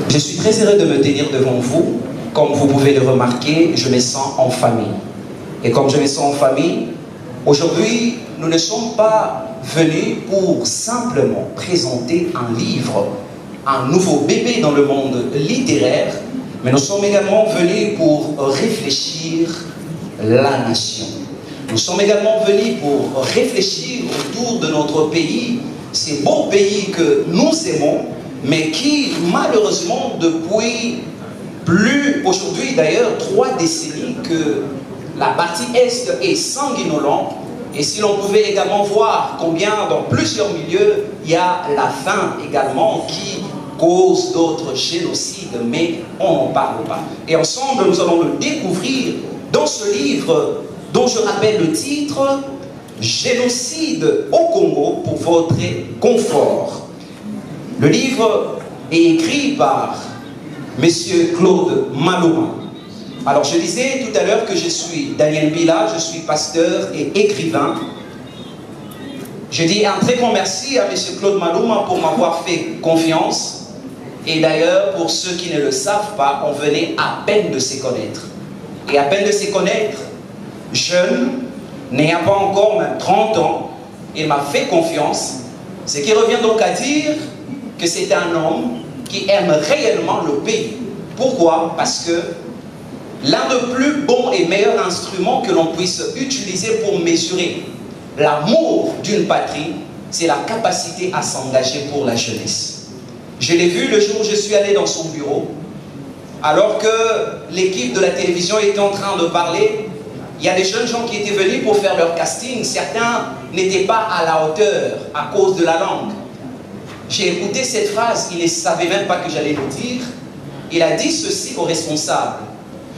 Je suis très heureux de me tenir devant vous. Comme vous pouvez le remarquer, je me sens en famille. Et comme je me sens en famille, aujourd'hui, nous ne sommes pas venus pour simplement présenter un livre, un nouveau bébé dans le monde littéraire, mais nous sommes également venus pour réfléchir la nation. Nous sommes également venus pour réfléchir autour de notre pays, ces beaux pays que nous aimons, mais qui, malheureusement, depuis plus, aujourd'hui d'ailleurs, 3 décennies que la partie Est est sanguinolente. Et si l'on pouvait également voir combien dans plusieurs milieux, il y a la faim également qui cause d'autres génocides, mais on n'en parle pas. Et ensemble, nous allons le découvrir dans ce livre dont je rappelle le titre « Génocide au Congo pour votre confort ». Le livre est écrit par M. Claude Malouma. Alors je disais tout à l'heure que je suis Daniel Bila, je suis pasteur et écrivain. Je dis un très grand merci à M. Claude Malouma pour m'avoir fait confiance. Et d'ailleurs, pour ceux qui ne le savent pas, on venait à peine de se connaître. Et à peine de se connaître, jeune, n'ayant pas encore même 30 ans, il m'a fait confiance. Ce qui revient donc à dire que c'est un homme qui aime réellement le pays. Pourquoi? Parce que l'un des plus bons et meilleurs instruments que l'on puisse utiliser pour mesurer l'amour d'une patrie, c'est la capacité à s'engager pour la jeunesse. Je l'ai vu le jour où je suis allé dans son bureau, alors que l'équipe de la télévision était en train de parler. Il y a des jeunes gens qui étaient venus pour faire leur casting. Certains n'étaient pas à la hauteur à cause de la langue. J'ai écouté cette phrase, il ne savait même pas que j'allais le dire. Il a dit ceci aux responsables.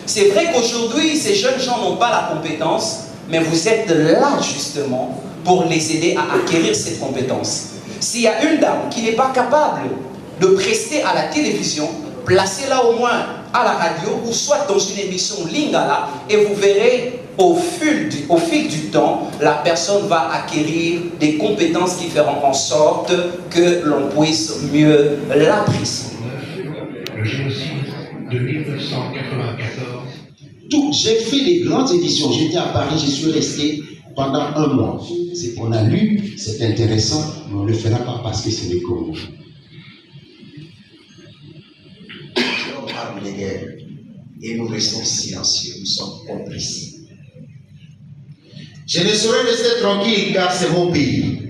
C'est vrai qu'aujourd'hui, ces jeunes gens n'ont pas la compétence, mais vous êtes là justement pour les aider à acquérir cette compétence. S'il y a une dame qui n'est pas capable de prester à la télévision, placez-la au moins à la radio ou soit dans une émission Lingala et vous verrez au fil du temps, la personne va acquérir des compétences qui feront en sorte que l'on puisse mieux l'apprécier. Le génocide de 1994. J'ai fait des grandes éditions. J'étais à Paris, je suis resté pendant 1 mois. C'est qu'on a lu, c'est intéressant, mais on ne le fera pas parce que c'est le Congo. On parle des guerres et nous restons silencieux, nous sommes complices. Je ne saurais rester tranquille car c'est mon pays.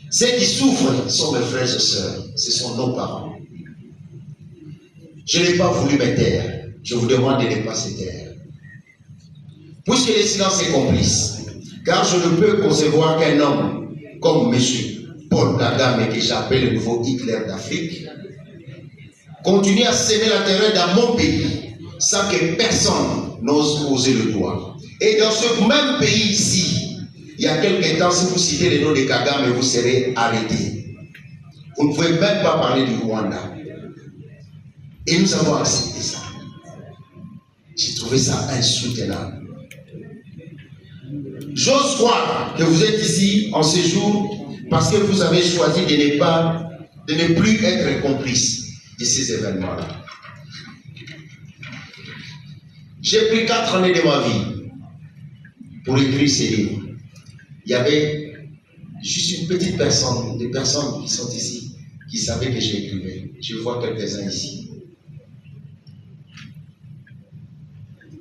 Ceux qui souffrent sont mes frères et sœurs, ce sont nos parents. Je n'ai pas voulu me taire, je vous demande de ne pas se taire. Puisque le silence est complice, car je ne peux concevoir qu'un homme comme M. Paul Kagame, que j'appelle le nouveau Hitler d'Afrique, continue à semer la terreur dans mon pays sans que personne n'ose poser le doigt. Et dans ce même pays ici, il y a quelques temps, si vous citez le nom de Kagame, vous serez arrêté. Vous ne pouvez même pas parler du Rwanda. Et nous avons accepté ça. J'ai trouvé ça insoutenable. J'ose croire que vous êtes ici en séjour parce que vous avez choisi de ne plus être complice de ces événements-là. J'ai pris 4 années de ma vie pour écrire ces livres. Il y avait juste une petite personne, des personnes qui sont ici, qui savaient que j'écrivais. Je vois quelques-uns ici.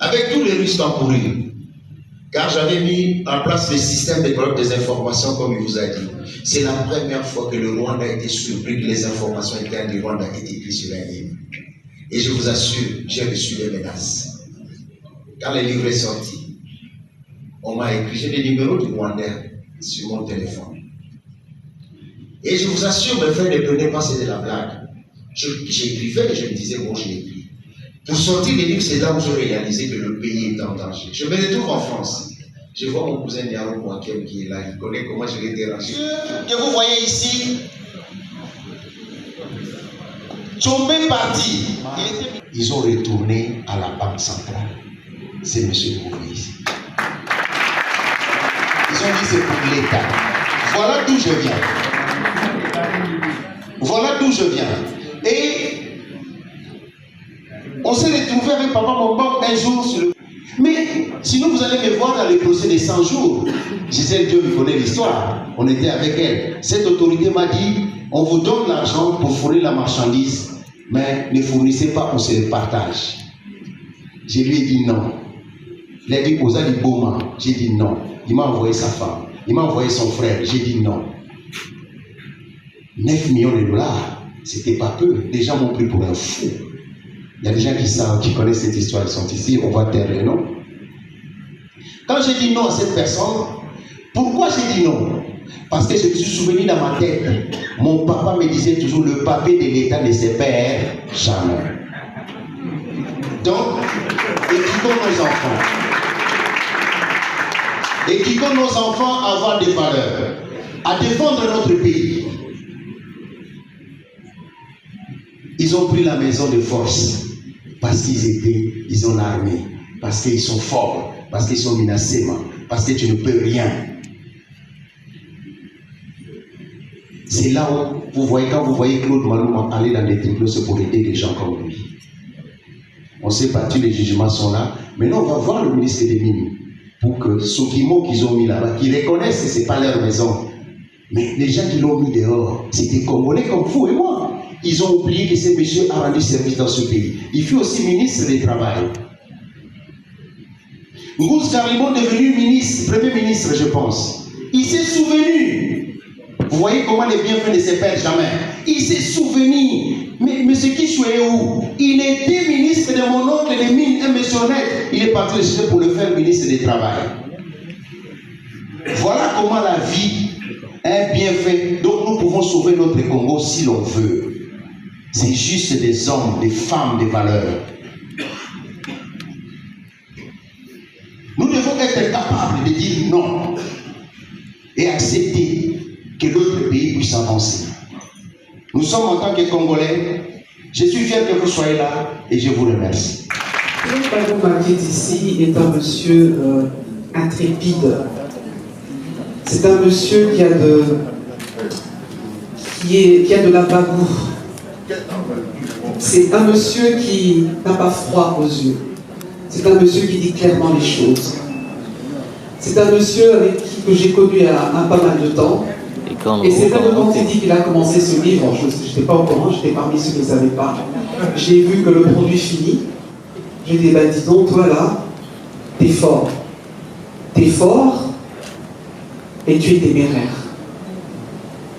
Avec tous les risques encourus, car j'avais mis en place le système de collecte des informations comme il vous a dit. C'est la première fois que le Rwanda a été surpris que les informations internes du Rwanda étaient écrites sur un livre. Et je vous assure, j'ai reçu des menaces. Quand le livre est sorti, on m'a écrit, j'ai des numéros du Rwanda sur mon téléphone. Et je vous assure, mes frères, ne prenez pas, c'est de la blague. J'écrivais et je me disais, bon, j'ai écrit. Pour sortir des livres, c'est là où j'ai réalisé que le pays est en danger. Je me retrouve en France. Je vois mon cousin Niaro Mouakem qui est là. Il connaît comment je l'ai dérangé. Que vous voyez ici, Tchombe parti. Ils ont retourné à la Banque centrale. C'est M. Bourbé ici. Ils ont dit c'est pour l'État. Voilà d'où je viens. Voilà d'où je viens. Et On s'est retrouvés avec Papa Momba un jour sur le... Mais sinon, vous allez me voir dans les procès des 100 jours. Gisèle Dieu me connaît l'histoire. On était avec elle. Cette autorité m'a dit, on vous donne l'argent pour fournir la marchandise, mais ne fournissez pas, on se le partage. Je lui ai dit non. Il a dit, aux Aliboma. J'ai dit non. Il m'a envoyé sa femme. Il m'a envoyé son frère. J'ai dit non. 9 millions de dollars, c'était pas peu. Les gens m'ont pris pour un fou. Il y a des gens qui savent, qui connaissent cette histoire, ils sont ici, on va taire les noms. Quand j'ai dit non à cette personne, pourquoi j'ai dit non? Parce que je me suis souvenu dans ma tête, mon papa me disait toujours, le papier de l'État ne se perd jamais. Donc, éduquons nos enfants. Éduquons nos enfants à avoir des valeurs, à défendre notre pays. Ils ont pris la maison de force parce ils ont l'armée, parce qu'ils sont forts, parce qu'ils sont menacés, parce que tu ne peux rien. C'est là où vous voyez, quand vous voyez Claude Malouma aller dans des tribunaux, c'est pour aider des gens comme lui. On s'est battu, les jugements sont là. Maintenant, on va voir le ministre des Mines pour que Sokimo qu'ils ont mis là-bas, qu'ils reconnaissent que ce n'est pas leur maison. Mais les gens qui l'ont mis dehors, c'est des Congolais comme vous et moi. Ils ont oublié que ce monsieur a rendu service dans ce pays. Il fut aussi ministre du Travail. Ngous Karimon est devenu ministre, premier ministre, je pense. Il s'est souvenu. Vous voyez comment les bienfaits ne se perdent jamais. Il s'est souvenu. Mais M. Kishou est où? Il était ministre de mon oncle des mines, un monsieur honnête. Il est parti le chercher pour le faire ministre du Travail. Voilà comment la vie est bien faite. Donc nous pouvons sauver notre Congo si l'on veut. C'est juste des hommes, des femmes, des valeurs. Nous devons être capables de dire non et accepter que l'autre pays puisse avancer. Nous sommes en tant que Congolais. Je suis fier que vous soyez là et je vous remercie. Claude Malouma qui est ici est un monsieur intrépide. C'est un monsieur qui a de la bagoue. C'est un monsieur qui n'a pas froid aux yeux. C'est un monsieur qui dit clairement les choses. C'est un monsieur avec qui j'ai connu à pas mal de temps. Et c'est un quand il dit qu'il a commencé ce livre, je n'étais pas au courant, j'étais parmi ceux qui ne savaient pas. J'ai vu que le produit fini. J'ai dit, ben dis donc, toi là, t'es fort. T'es fort et tu es téméraire.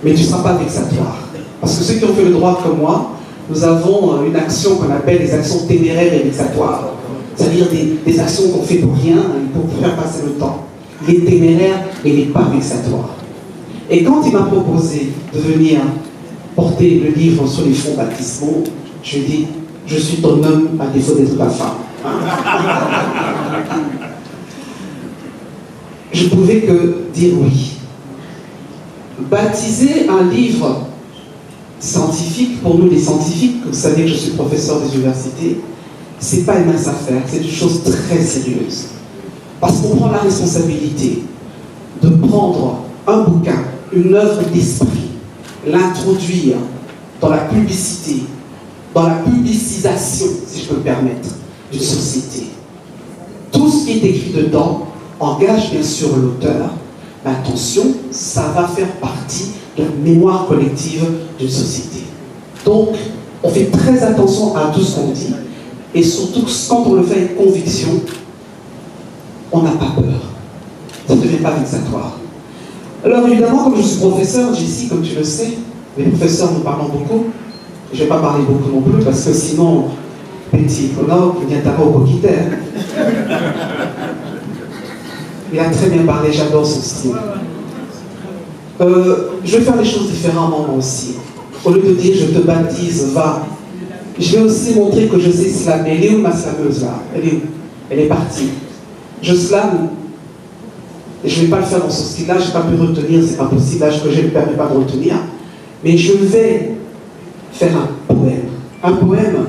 Mais tu ne seras pas vexatoire. Parce que ceux qui ont fait le droit comme moi, nous avons une action qu'on appelle les actions téméraires et vexatoires. C'est-à-dire des actions qu'on fait pour rien et pour faire passer le temps. Il est téméraire et il n'est pas vexatoire. Et quand il m'a proposé de venir porter le livre sur les fonds baptismaux, je lui ai dit, je suis ton homme à défaut d'être ta femme. Je ne pouvais que dire oui. Baptiser un livre scientifique, pour nous les scientifiques, vous savez que je suis professeur des universités, c'est pas une mince affaire, c'est une chose très sérieuse. Parce qu'on prend la responsabilité de prendre un bouquin, une œuvre d'esprit, l'introduire dans la publicité, dans la publicisation, si je peux me permettre, d'une société. Tout ce qui est écrit dedans engage bien sûr l'auteur, mais attention, ça va faire partie de la mémoire collective d'une société. Donc, on fait très attention à tout ce qu'on dit, et surtout quand on le fait avec conviction, on n'a pas peur. Ça ne devient pas vexatoire. Alors évidemment, comme je suis professeur, JC, comme tu le sais, les professeurs nous parlons beaucoup. Je ne vais pas parler beaucoup non plus, parce que sinon, petit Kono, il vient d'abord au coquitaire. Il a très bien parlé, j'adore son style. Je vais faire les choses différemment moi aussi. Au lieu de dire je te baptise, va. Je vais aussi montrer que je sais slammer. Elle est où ma slameuse là? Elle est où? Elle est partie. Je slame. Je ne vais pas le faire dans ce style-là, je n'ai pas pu retenir, c'est pas possible, l'âge que j'ai ne me permet pas de retenir. Mais je vais faire un poème. Un poème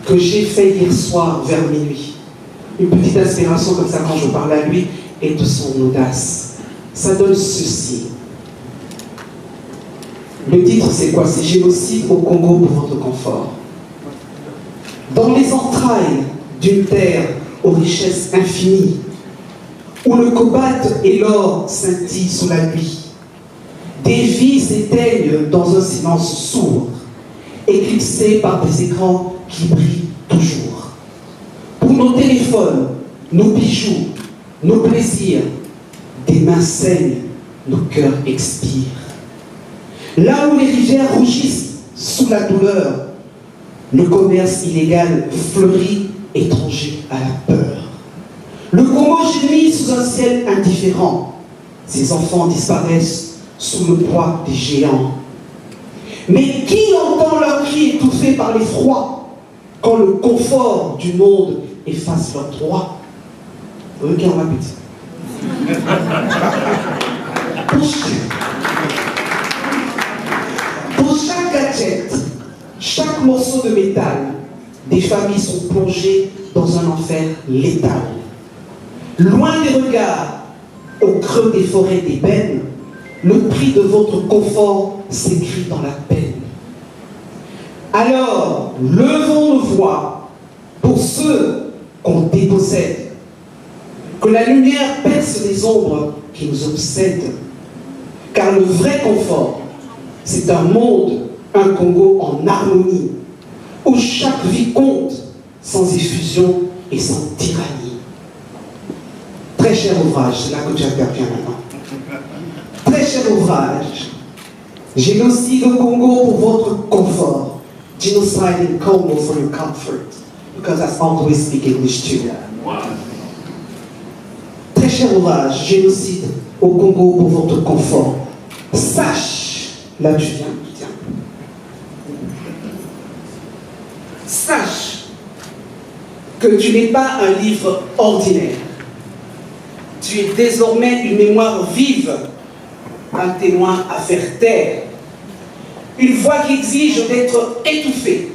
que j'ai fait hier soir vers minuit. Une petite inspiration comme ça quand je parle à lui et de son audace. Ça donne ceci. Le titre c'est quoi? C'est Génocide au Congo pour votre confort. dans les entrailles d'une terre aux richesses infinies, où le cobalt et l'or scintillent sous la nuit. Des vies s'éteignent dans un silence sourd, éclipsés par des écrans qui brillent toujours. Pour nos téléphones, nos bijoux, nos plaisirs, des mains saignent, nos cœurs expirent. Là où les rivières rougissent sous la douleur, le commerce illégal fleurit, étranger à la peur. Le Congo gémit sous un ciel indifférent. Ses enfants disparaissent sous le poids des géants. Mais qui entend leurs cris étouffés par l'effroi quand le confort du monde efface leurs droits? Regarde ma petite. Pour chaque gadget, chaque morceau de métal, des familles sont plongées dans un enfer létal. Loin des regards, au creux des forêts d'ébène, le prix de votre confort s'écrit dans la peine. Alors, levons nos voix pour ceux qu'on dépossède, que la lumière perce les ombres qui nous obsèdent. Car le vrai confort, c'est un monde, un Congo en harmonie, où chaque vie compte, sans effusion et sans tyrannie. Très cher ouvrage, c'est là que tu interviens maintenant. Très cher ouvrage, génocide au Congo pour votre confort. Genocide in Congo for your comfort. Because I always speak English too. Très cher ouvrage, génocide au Congo pour votre confort. Sache, là tu viens. Sache que tu n'es pas un livre ordinaire. Tu es désormais une mémoire vive, un témoin à faire taire, une voix qui exige d'être étouffée.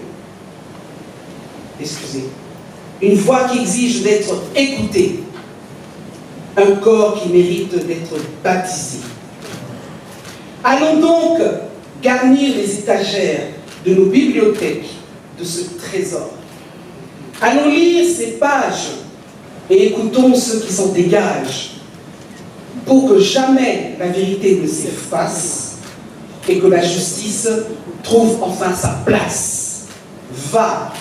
Excusez. Une voix qui exige d'être écoutée, un corps qui mérite d'être baptisé. Allons donc garnir les étagères de nos bibliothèques de ce trésor. Allons lire ces pages et écoutons ceux qui s'en dégagent pour que jamais la vérité ne s'efface et que la justice trouve enfin sa place. Va,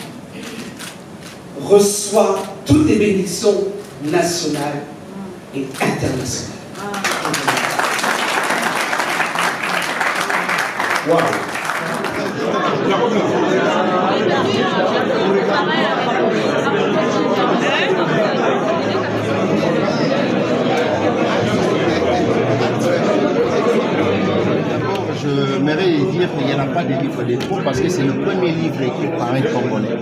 reçois toutes les bénédictions nationales et internationales. Wow. J'aimerais dire qu'il n'y en a pas de livre de trop parce que c'est le premier livre écrit par un Congolais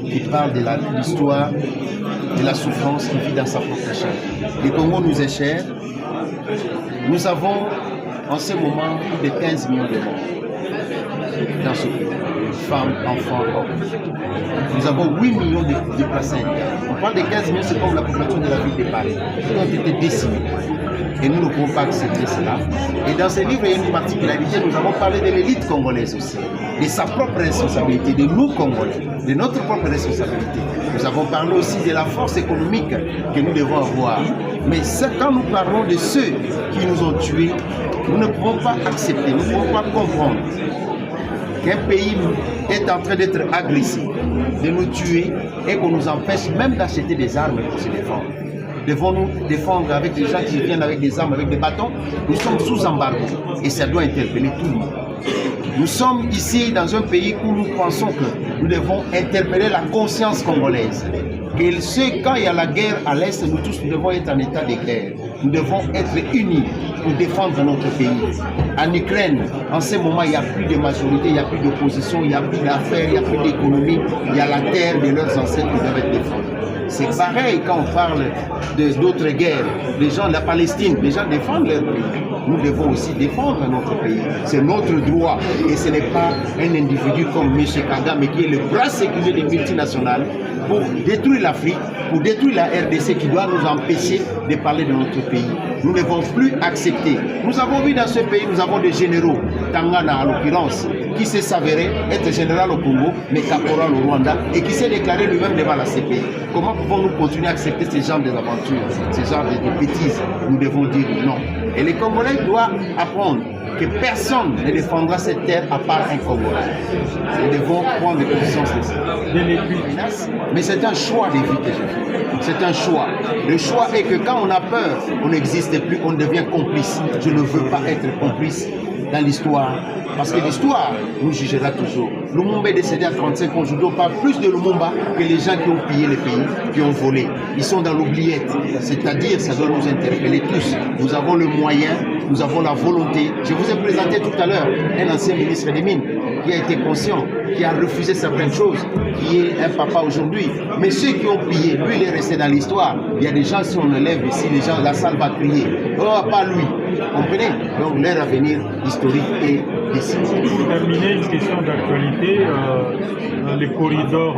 qui parle de l'histoire, de la souffrance qu'il vit dans sa propre chair. Le Congo nous est cher. Nous avons en ce moment plus de 15 millions de morts dans ce pays. Femmes, enfants, hommes. Nous avons 8 millions de déplacés internes. On parle de 15 millions, c'est comme la population de la ville de Paris, qui ont été décimés. Et nous ne pouvons pas accepter cela. Et dans ce livre, il y a une particularité, nous avons parlé de l'élite congolaise aussi, de sa propre responsabilité, de nous Congolais, de notre propre responsabilité. Nous avons parlé aussi de la force économique que nous devons avoir. Mais quand nous parlons de ceux qui nous ont tués, nous ne pouvons pas accepter, nous ne pouvons pas comprendre qu'un pays est en train d'être agressé, de nous tuer et qu'on nous empêche même d'acheter des armes pour se défendre. Devons-nous défendre avec des gens qui viennent avec des armes, avec des bâtons? Nous sommes sous embargo et ça doit interpeller tout le monde. Nous sommes ici dans un pays où nous pensons que nous devons interpeller la conscience congolaise. Quand il y a la guerre à l'Est, nous tous nous devons être en état de guerre. Nous devons être unis pour défendre notre pays. En Ukraine, en ce moment, il n'y a plus de majorité, il n'y a plus d'opposition, il n'y a plus d'affaires, il n'y a plus d'économie. Il y a la terre de leurs ancêtres qui doivent être défendue. C'est pareil quand on parle d'autres guerres. Les gens de la Palestine, les gens défendent leur pays. Nous devons aussi défendre notre pays. C'est notre droit. Et ce n'est pas un individu comme M. Kagame qui est le bras séculier des multinationales pour détruire l'Afrique, pour détruire la RDC qui doit nous empêcher de parler de notre pays. Nous ne devons plus accepter. Nous avons vu dans ce pays, nous avons des généraux, Tangana en l'occurrence, qui s'est s'avérer être général au Congo, mais caporal au Rwanda, et qui s'est déclaré lui-même devant la CPI. Comment pouvons-nous continuer à accepter ces genres d'aventures, ces genres de bêtises? Nous devons dire non. Et les Congolais doivent apprendre que personne ne défendra cette terre à part un Congolais. Nous devons prendre conscience de ça. Mais c'est un choix de vie que je fais. C'est un choix. Le choix est que quand on a peur, on n'existe plus, on devient complice. Je ne veux pas être complice dans l'histoire. Parce que l'histoire nous jugera toujours. Lumumba est décédé à 35 ans. Je ne dois pas plus de Lumumba que les gens qui ont pillé le pays, qui ont volé. Ils sont dans l'oubliette. C'est-à-dire, ça doit nous interpeller tous. Nous avons le moyen, nous avons la volonté. Je vous ai présenté tout à l'heure un ancien ministre des Mines qui a été conscient, qui a refusé certaines choses, qui est un papa aujourd'hui. Mais ceux qui ont pillé, lui, il est resté dans l'histoire. Il y a des gens, si on le lève ici, les gens, la salle va crier. Oh, pas lui. Comprenez? Donc, leur avenir historique est décisif. Pour terminer, une question d'actualité, les corridors